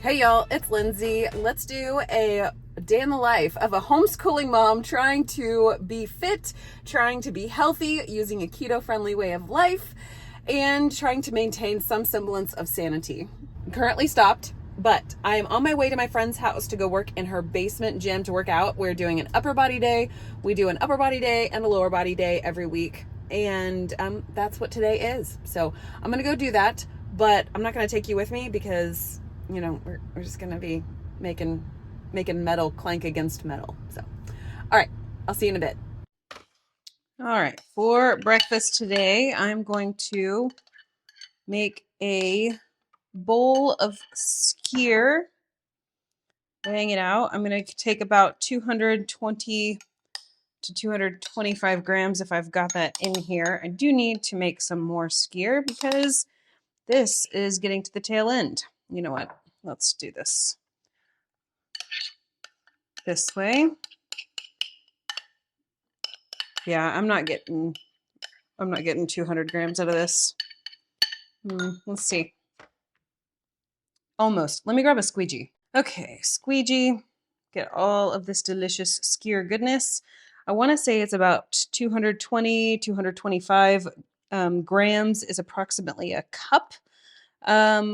Hey y'all, it's Lindsey. Let's do a day in the life of a homeschooling mom trying to be fit, trying to be healthy, using a keto-friendly way of life, and trying to maintain some semblance of sanity. I'm currently stopped, but I am on my way to my friend's house to go work in her basement gym to work out. We're doing an upper body day. We do an upper body day and a lower body day every week. And that's what today is. So I'm going to go do that, but I'm not going to take you with me because we're just gonna be making metal clank against metal. So, all right, I'll see you in a bit. All right, for breakfast today, I'm going to make a bowl of skyr. Weighing it out, I'm going to take about 220 to 225 grams if I've got that in here. I do need to make some more skyr because this is getting to the tail end. You know what? Let's do this way. Yeah, I'm not getting 200 grams out of this. Let's see. Almost. Let me grab a squeegee. Okay, squeegee. Get all of this delicious skyr goodness. I want to say it's about 220, 225 grams is approximately a cup,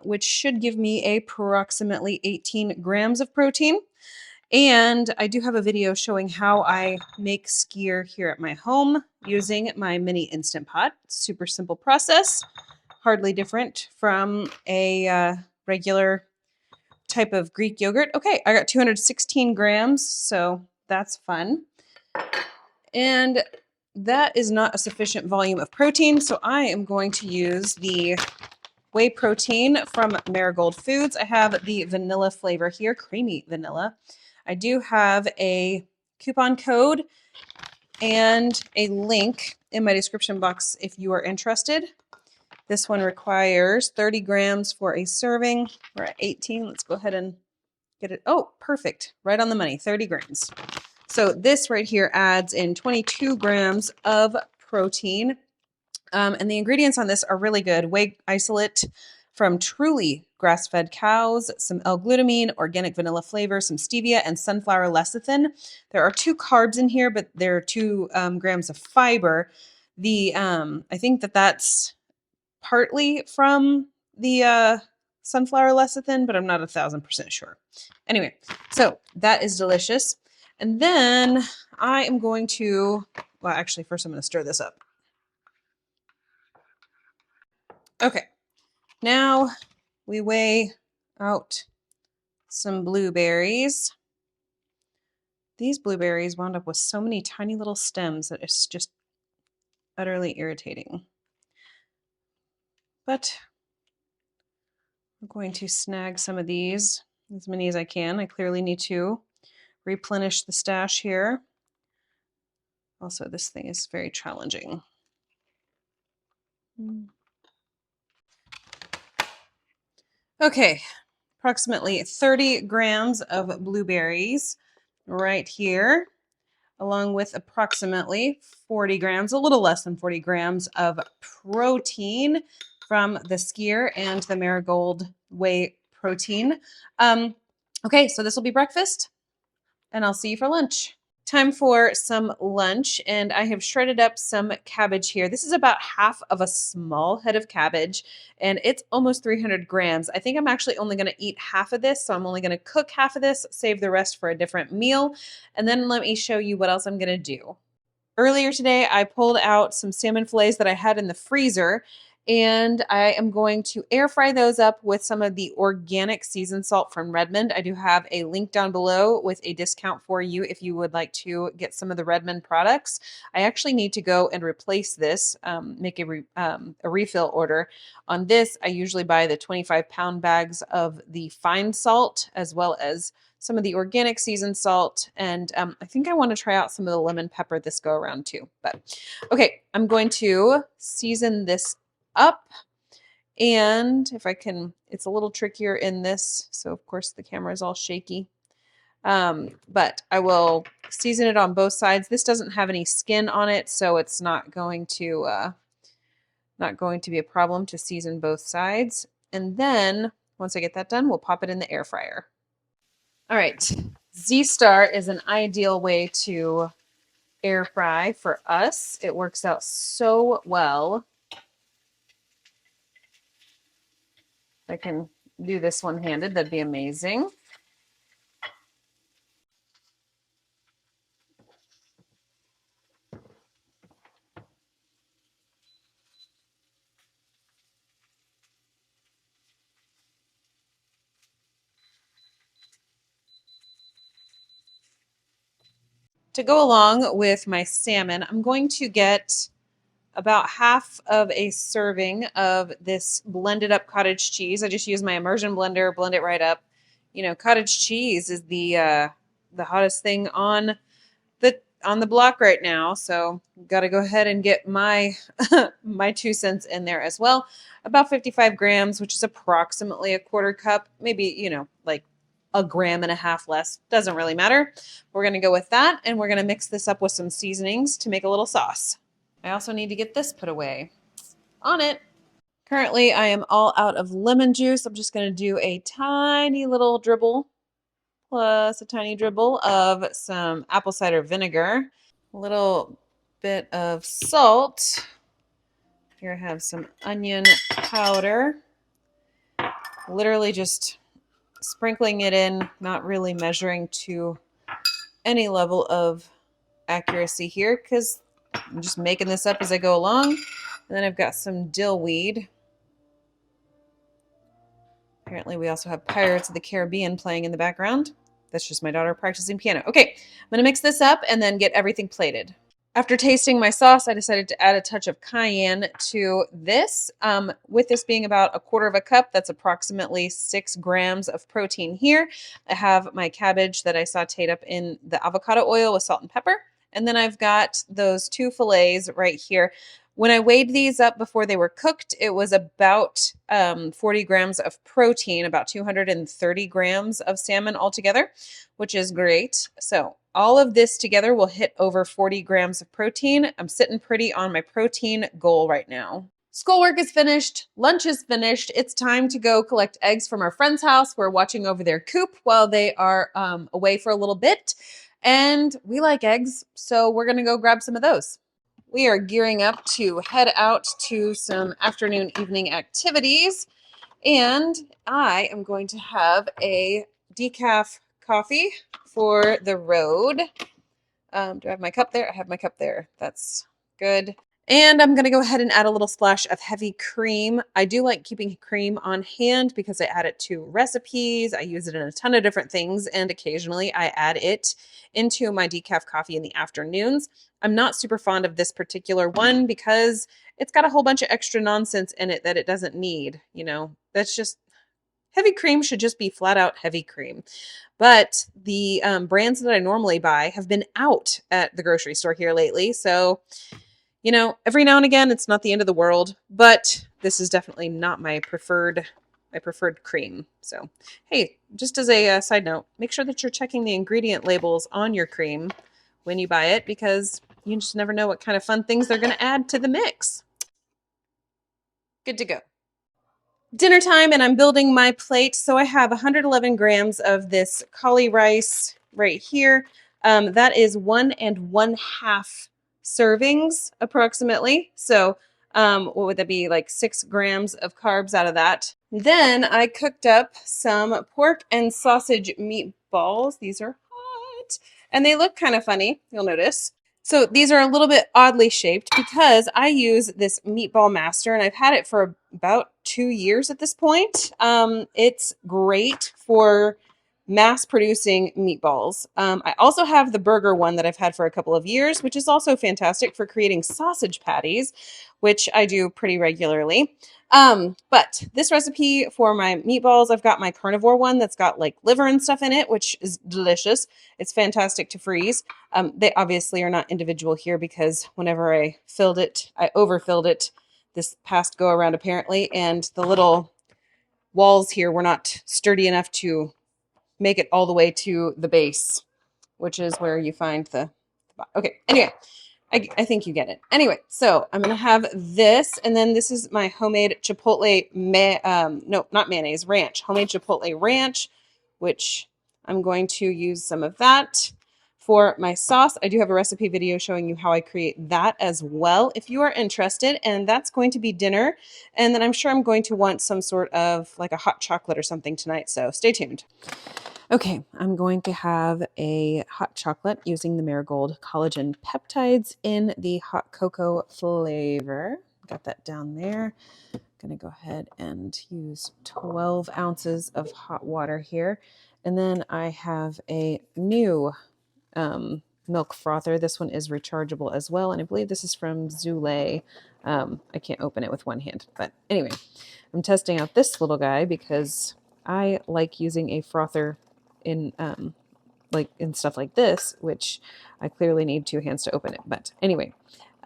which should give me approximately 18 grams of protein. And I do have a video showing how I make skyr here at my home using my mini Instant Pot. Super simple process, hardly different from a regular type of Greek yogurt. Okay, I got 216 grams, so that's fun. And that is not a sufficient volume of protein, so I am going to use the whey protein from Marigold Foods. I have the vanilla flavor here, creamy vanilla. I do have a coupon code and a link in my description box if you are interested. This one requires 30 grams for a serving. We're at 18. Let's go ahead and get it. Oh, perfect. Right on the money, 30 grams. So this right here adds in 22 grams of protein. And the ingredients on this are really good. Whey isolate from truly grass-fed cows, some L-glutamine, organic vanilla flavor, some stevia, and sunflower lecithin. There are 2 carbs in here, but there are 2 grams of fiber. I think that's partly from the sunflower lecithin, but I'm not 1,000% sure. Anyway, so that is delicious. And then I am going to, well, actually, first I'm going to stir this up. Okay, now we weigh out some blueberries. These blueberries wound up with so many tiny little stems that it's just utterly irritating. But I'm going to snag some of these, as many as I can. I clearly need to replenish the stash here. Also, this thing is very challenging. Okay, approximately 30 grams of blueberries right here, along with approximately 40 grams, a little less than 40 grams of protein from the skyr and the Marigold whey protein. Okay, so this will be breakfast, and I'll see you for lunch. Time for some lunch, and I have shredded up some cabbage here. This is about half of a small head of cabbage, and it's almost 300 grams. I think I'm actually only going to eat half of this, so I'm only going to cook half of this, save the rest for a different meal, and then let me show you what else I'm going to do. Earlier today, I pulled out some salmon fillets that I had in the freezer, and I am going to air fry those up with some of the organic seasoned salt from Redmond. I do have a link down below with a discount for you if you would like to get some of the Redmond products. I actually need to go and replace this, make a refill order. On this, I usually buy the 25-pound bags of the fine salt as well as some of the organic seasoned salt, and I think I want to try out some of the lemon pepper this go around too. But okay, I'm going to season this up, and if I can, it's a little trickier in this, so of course the camera is all shaky. But I will season it on both sides. This doesn't have any skin on it, so it's not going to be a problem to season both sides. And then Once I get that done, we'll pop it in the air fryer. All right, Z-Star is an ideal way to air fry for us. It works out so well. If I can do this one-handed, that'd be amazing. To go along with my salmon, I'm going to get about half of a serving of this blended up cottage cheese. I just use my immersion blender, blend it right up. You know, cottage cheese is the hottest thing on the block right now, so got to go ahead and get my my 2 cents in there as well. About 55 grams, which is approximately a quarter cup, maybe, you know, like a gram and a half less, doesn't really matter. We're going to go with that, and we're going to mix this up with some seasonings to make a little sauce. I also need to get this put away. On it. Currently, I am all out of lemon juice. I'm just going to do a tiny little dribble plus a tiny dribble of some apple cider vinegar, a little bit of salt. Here I have some onion powder. Literally just sprinkling it in, not really measuring to any level of accuracy here because I'm just making this up as I go along. And then I've got some dill weed. Apparently we also have Pirates of the Caribbean playing in the background. That's just my daughter practicing piano. Okay, I'm going to mix this up and then get everything plated. After tasting my sauce, I decided to add a touch of cayenne to this. With this being about a quarter of a cup, that's approximately 6 grams of protein here. I have my cabbage that I sauteed up in the avocado oil with salt and pepper. And then I've got those 2 fillets right here. When I weighed these up before they were cooked, it was about 40 grams of protein, about 230 grams of salmon altogether, which is great. So all of this together will hit over 40 grams of protein. I'm sitting pretty on my protein goal right now. Schoolwork is finished. Lunch is finished. It's time to go collect eggs from our friend's house. We're watching over their coop while they are away for a little bit. And we like eggs, so we're going to go grab some of those. We are gearing up to head out to some afternoon, evening activities. And I am going to have a decaf coffee for the road. Do I have my cup there? I have my cup there. That's good. And I'm going to go ahead and add a little splash of heavy cream. I do like keeping cream on hand because I add it to recipes. I use it in a ton of different things, and occasionally I add it into my decaf coffee in the afternoons. I'm not super fond of this particular one because it's got a whole bunch of extra nonsense in it that it doesn't need. You know, that's just, heavy cream should just be flat out heavy cream. But the brands that I normally buy have been out at the grocery store here lately. So, you know, every now and again, it's not the end of the world, but this is definitely not my preferred cream. So, hey, just as a side note, make sure that you're checking the ingredient labels on your cream when you buy it, because you just never know what kind of fun things they're going to add to the mix. Good to go. Dinner time, and I'm building my plate. So I have 111 grams of this cauli rice right here. That is 1 1/2 servings approximately. So what would that be, like 6 grams of carbs out of that. Then I cooked up some pork and sausage meatballs. These are hot and they look kind of funny, you'll notice. So these are a little bit oddly shaped because I use this Meatball Master, and I've had it for about 2 years at this point. It's great for mass producing meatballs. I also have the burger one that I've had for a couple of years, which is also fantastic for creating sausage patties, which I do pretty regularly. But this recipe for my meatballs, I've got my carnivore one that's got like liver and stuff in it, which is delicious. It's fantastic to freeze. They obviously are not individual here because whenever I overfilled it this past go around apparently, and the little walls here were not sturdy enough to make it all the way to the base, which is where you find the, okay, anyway. I think you get it. Anyway, so I'm going to have this, and then this is my homemade Chipotle, no, not mayonnaise, ranch, homemade Chipotle ranch, which I'm going to use some of that for my sauce. I do have a recipe video showing you how I create that as well, if you are interested, and that's going to be dinner. And then I'm sure I'm going to want some sort of like a hot chocolate or something tonight, so stay tuned. Okay, I'm going to have a hot chocolate using the Marigold collagen peptides in the hot cocoa flavor. Got that down there. I'm going to go ahead and use 12 ounces of hot water here. And then I have a new milk frother. This one is rechargeable as well. And I believe this is from Zule. I can't open it with one hand. But anyway, I'm testing out this little guy because I like using a frother in stuff like this, which I clearly need two hands to open it. But anyway,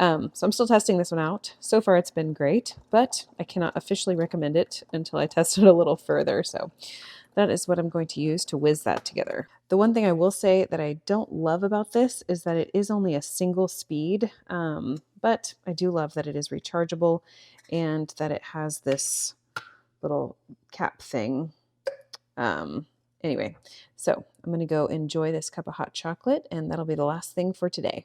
so I'm still testing this one out. So far it's been great, but I cannot officially recommend it until I test it a little further. So that is what I'm going to use to whiz that together. The one thing I will say that I don't love about this is that it is only a single speed, but I do love that it is rechargeable and that it has this little cap thing. Anyway, so I'm going to go enjoy this cup of hot chocolate, and that'll be the last thing for today.